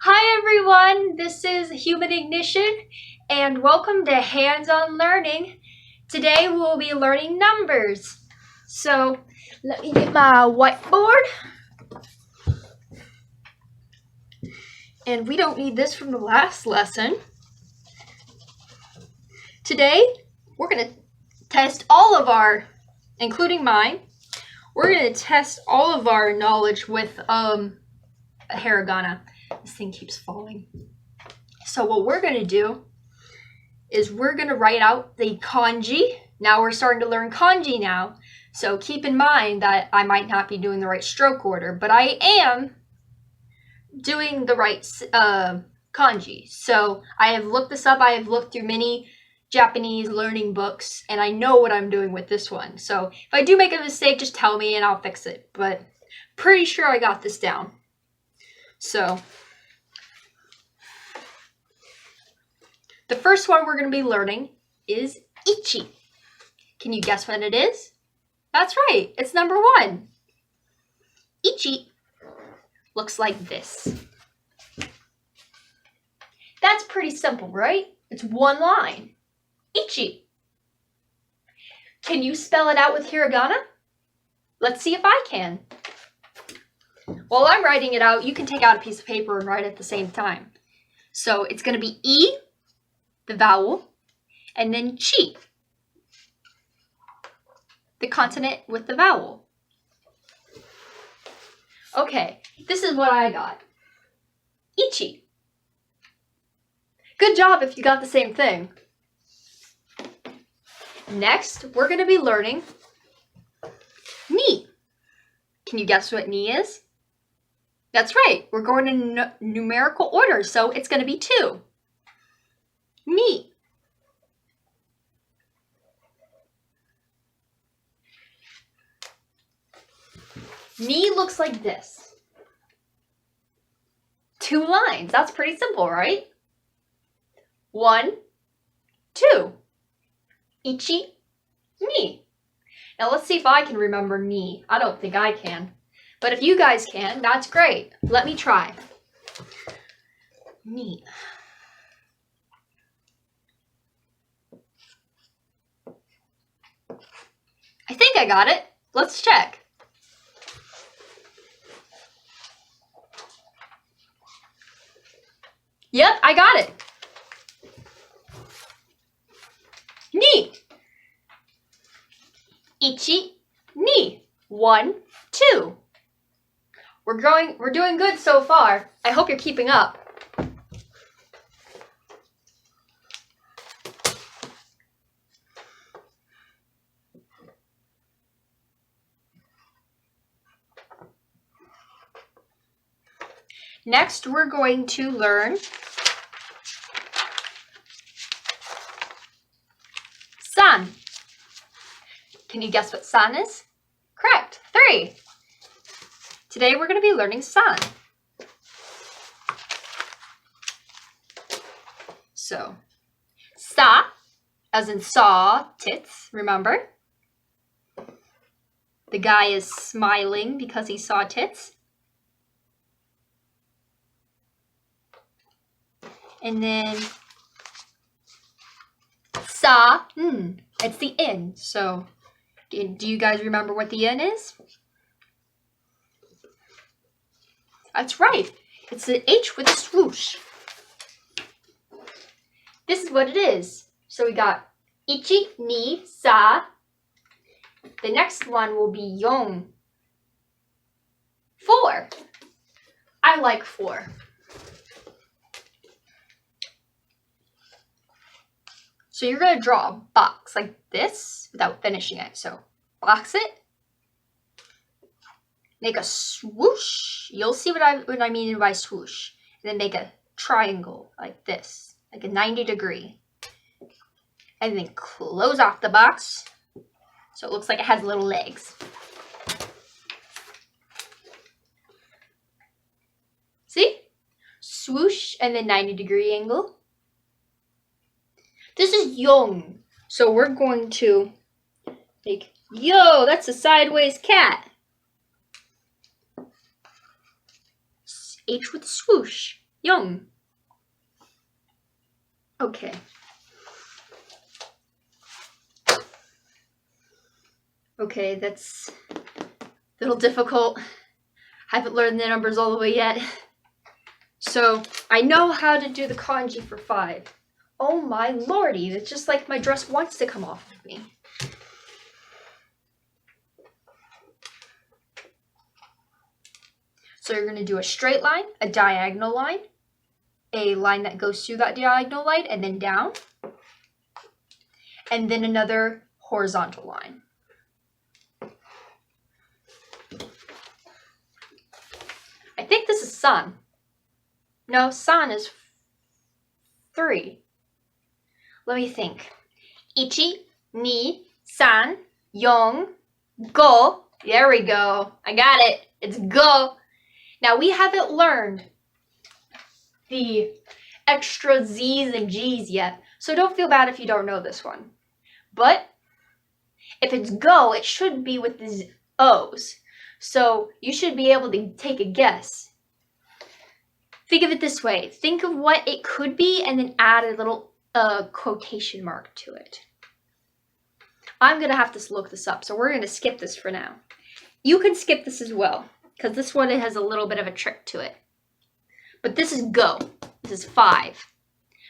Hi everyone, this is Human Ignition and welcome to Hands-On Learning. Today we'll be learning numbers. So let me get my whiteboard. And we don't need this from the last lesson. Today we're going to test all of our, including mine, we're going to test all of our knowledge with hiragana. This thing keeps falling. So what we're going to do is we're going to write out the kanji. Now we're starting to learn kanji now. So keep in mind that I might not be doing the right stroke order, but I am doing the right kanji. So I have looked this up. I have looked through many Japanese learning books, and I know what I'm doing with this one. So if I do make a mistake, just tell me and I'll fix it. But pretty sure I got this down. So the first one we're going to be learning is ichi. Can you guess what it is? That's right, it's number 1. Ichi looks like this. That's pretty simple, right? It's one line. Ichi. Can you spell it out with hiragana? Let's see if I can. While I'm writing it out, you can take out a piece of paper and write at the same time. So it's going to be I, the vowel, and then chi, the consonant with the vowel. Okay, this is what I got. Ichi. Good job if you got the same thing. Next, we're going to be learning ni. Can you guess what ni is? That's right, we're going in numerical order, so it's going to be 2. Ni. Ni looks like this. 2 lines. That's pretty simple, right? 1, 2. Ichi, ni. Now let's see if I can remember ni. I don't think I can. But if you guys can, that's great. Let me try. Ni. I think I got it. Let's check. Yep, I got it. Ni. Ichi, ni. 1, 2. We're doing good so far. I hope you're keeping up. Next, we're going to learn san. Can you guess what san is? Correct, 3. Today we're going to be learning san. So, sa, as in saw, tits, remember? The guy is smiling because he saw tits. And then sa, it's the in. So, do you guys remember what the in is? That's right. It's an H with a swoosh. This is what it is. So we got ichi, ni, sa. The next one will be yon. 4. I like 4. So you're going to draw a box like this without finishing it. So box it. Make a swoosh. You'll see what I mean by swoosh. And then make a triangle like this, like a 90 degree. And then close off the box so it looks like it has little legs. See? Swoosh and then 90 degree angle. This is young. So we're going to make, yo, that's a sideways cat. H with swoosh. Young. Okay. Okay, that's a little difficult. I haven't learned the numbers all the way yet. So, I know how to do the kanji for 5. Oh my lordy, it's just like my dress wants to come off of me. So you're going to do a straight line, a diagonal line, a line that goes through that diagonal line, and then down, and then another horizontal line. I think this is san. No, san is 3. Let me think. Ichi, ni, san, yong, go. There we go. I got it. It's go. Now, we haven't learned the extra Z's and G's yet, so don't feel bad if you don't know this one. But if it's go, it should be with the O's. So you should be able to take a guess. Think of it this way. Think of what it could be and then add a little quotation mark to it. I'm going to have to look this up, so we're going to skip this for now. You can skip this as well, because this one has a little bit of a trick to it. But this is go. This is 5.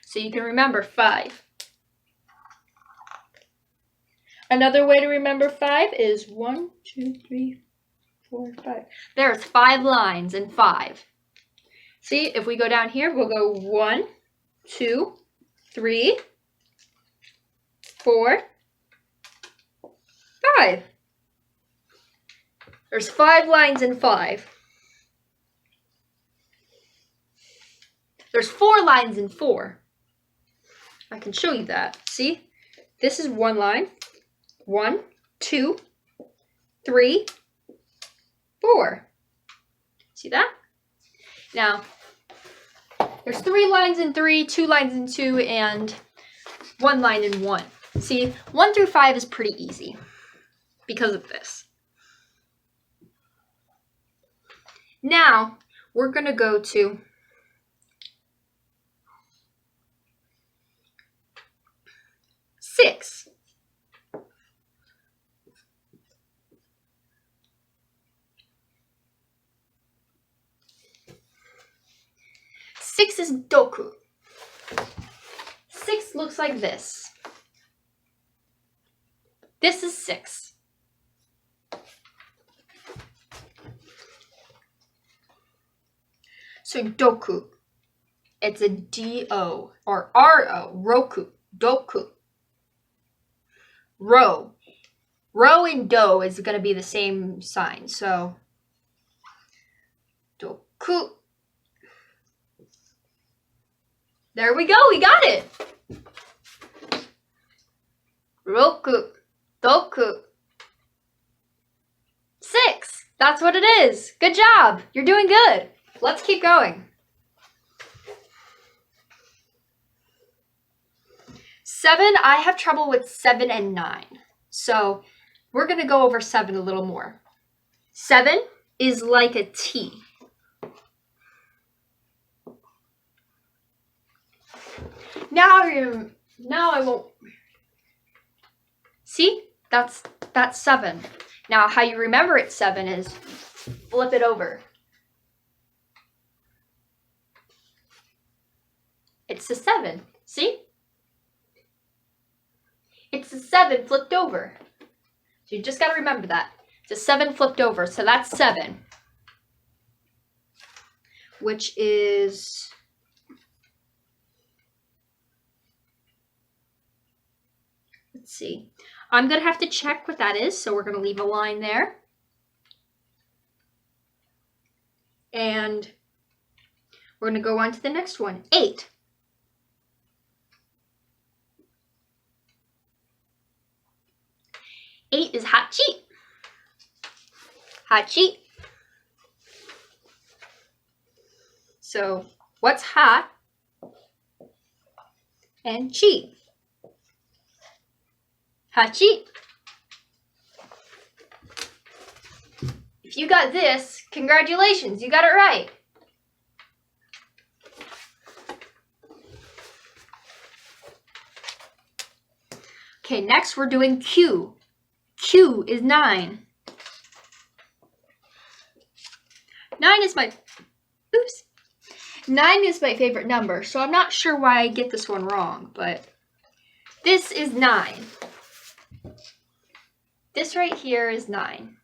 So you can remember 5. Another way to remember 5 is 1, 2, 3, 4, 5. There's 5 lines in 5. See, if we go down here, we'll go 1, 2, 3, 4, 5. There's 5 lines in 5. There's 4 lines in 4. I can show you that. See? This is 1 line. 1, 2, 3, 4. See that? Now, there's 3 lines in 3, 2 lines in 2, and 1 line in 1. See, 1 through 5 is pretty easy because of this. Now, we're going to go to six. Six is doku. 6 looks like this. This is 6. So doku, it's a D-O or R-O, roku, doku. Ro. Ro and do is going to be the same sign, so doku. There we go, we got it. Roku, doku. 6, that's what it is. Good job, you're doing good. Let's keep going. 7, I have trouble with 7 and 9. So we're going to go over 7 a little more. 7 is like a T. Now I won't. See? That's 7. Now how you remember it's 7 is flip it over. It's a 7. See? It's a 7 flipped over. So you just got to remember that. It's a 7 flipped over. So that's 7. Which is... Let's see. I'm going to have to check what that is. So we're going to leave a line there. And we're going to go on to the next one. 8. Eight is hachi. Hachi. So what's ha and chi? Hachi. If you got this, congratulations, you got it right. Okay, next we're doing Q. Q is 9. 9 is my 9 is my favorite number, so I'm not sure why I get this one wrong, but this is 9. This right here is 9.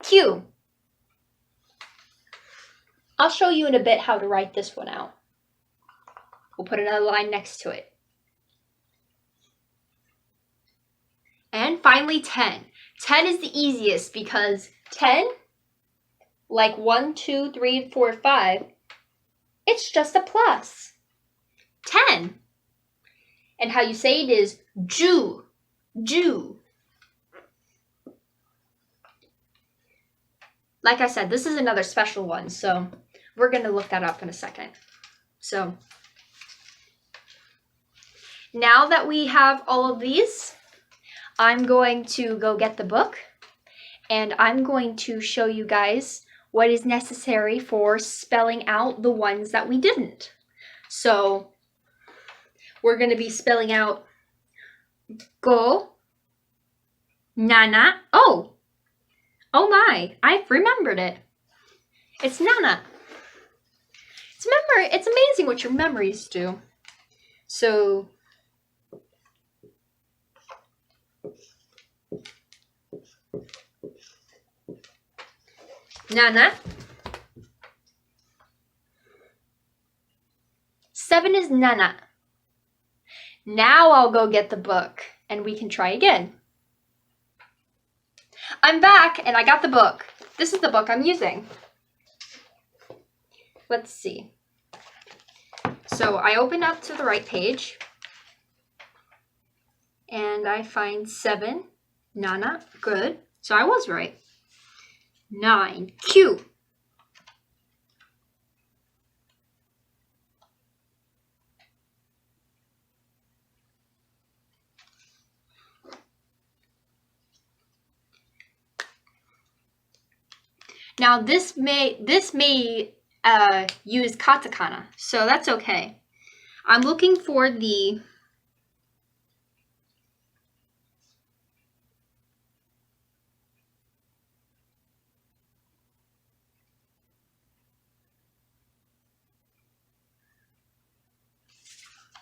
Q. I'll show you in a bit how to write this one out. We'll put another line next to it. And finally 10. 10 is the easiest because 10, like 1, 2, 3, 4, 5, it's just a plus. 10. And how you say it is Ju. Ju. Like I said, this is another special one, so we're going to look that up in a second. So now that we have all of these, I'm going to go get the book, and I'm going to show you guys what is necessary for spelling out the ones that we didn't. So we're going to be spelling out go, nana. Oh my, I've remembered it. It's nana. It's amazing what your memories do. So nana. 7 is nana. Now I'll go get the book and we can try again. I'm back and I got the book. This is the book I'm using. Let's see. So I open up to the right page and I find 7, nana, good. So I was right. 9, Q. Now this may use katakana, so that's okay. I'm looking for the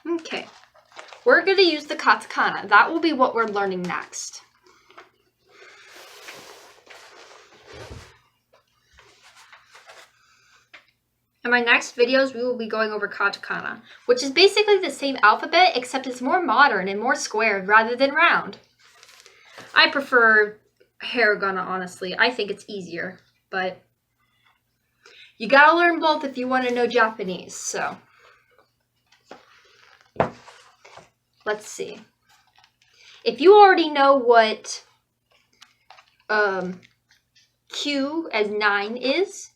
okay. We're going to use the katakana. That will be what we're learning next. In my next videos, we will be going over katakana, which is basically the same alphabet, except it's more modern and more squared rather than round. I prefer hiragana, honestly. I think it's easier, but you gotta learn both if you want to know Japanese, so. Let's see. If you already know what Q as 9 is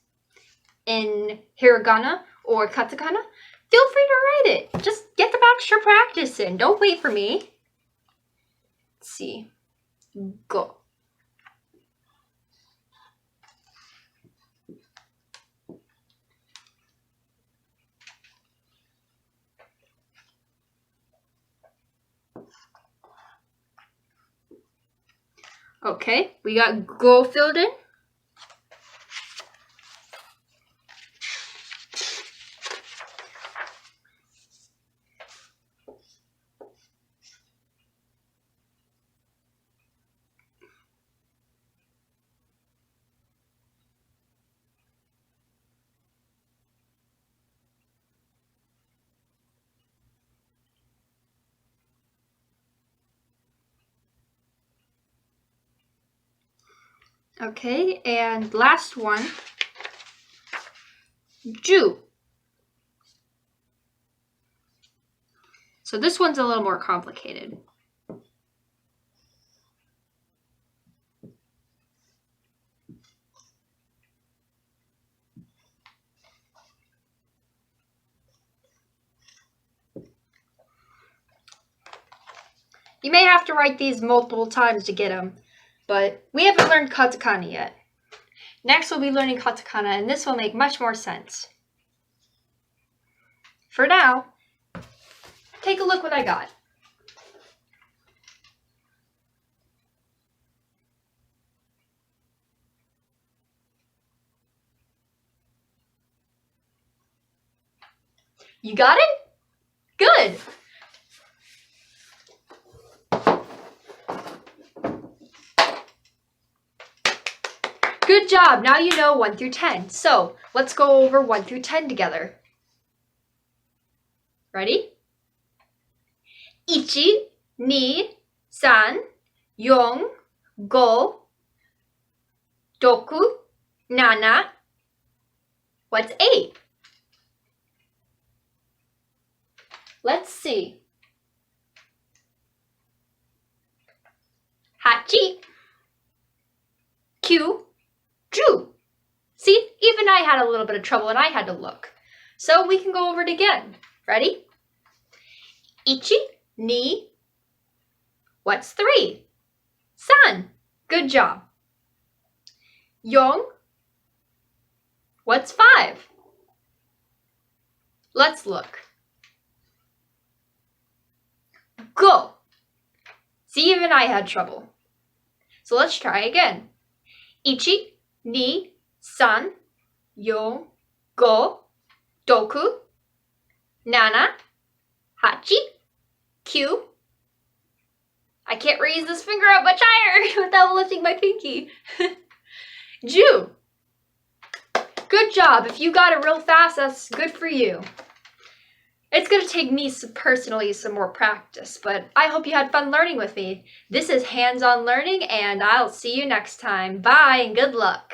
in hiragana or katakana, feel free to write it. Just get the extra practice in. Don't wait for me. Let's see. Go. Okay, we got go filled in. Okay, and last one, Ju. So this one's a little more complicated. You may have to write these multiple times to get them, but we haven't learned katakana yet. Next we'll be learning katakana, and this will make much more sense. For now, take a look what I got. You got it? Good. Good job. Now you know 1 through 10. So let's go over 1 through 10 together. Ready? 1, 2, 3, 4, 5, 6, 7. What's 8? Let's see. 8, 9, 10. See, even I had a little bit of trouble and I had to look. So we can go over it again. Ready? 1, 2. What's 3? 3. Good job. 4. What's 5? Let's look. Go. See, even I had trouble. So let's try again. 1, 2, 3, 4, 5, 6, 7, 8, 9. I can't raise this finger up much higher without lifting my pinky. 10. Good job. If you got it real fast, that's good for you. It's going to take me personally some more practice, but I hope you had fun learning with me. This is Hands-On Learning, and I'll see you next time. Bye, and good luck.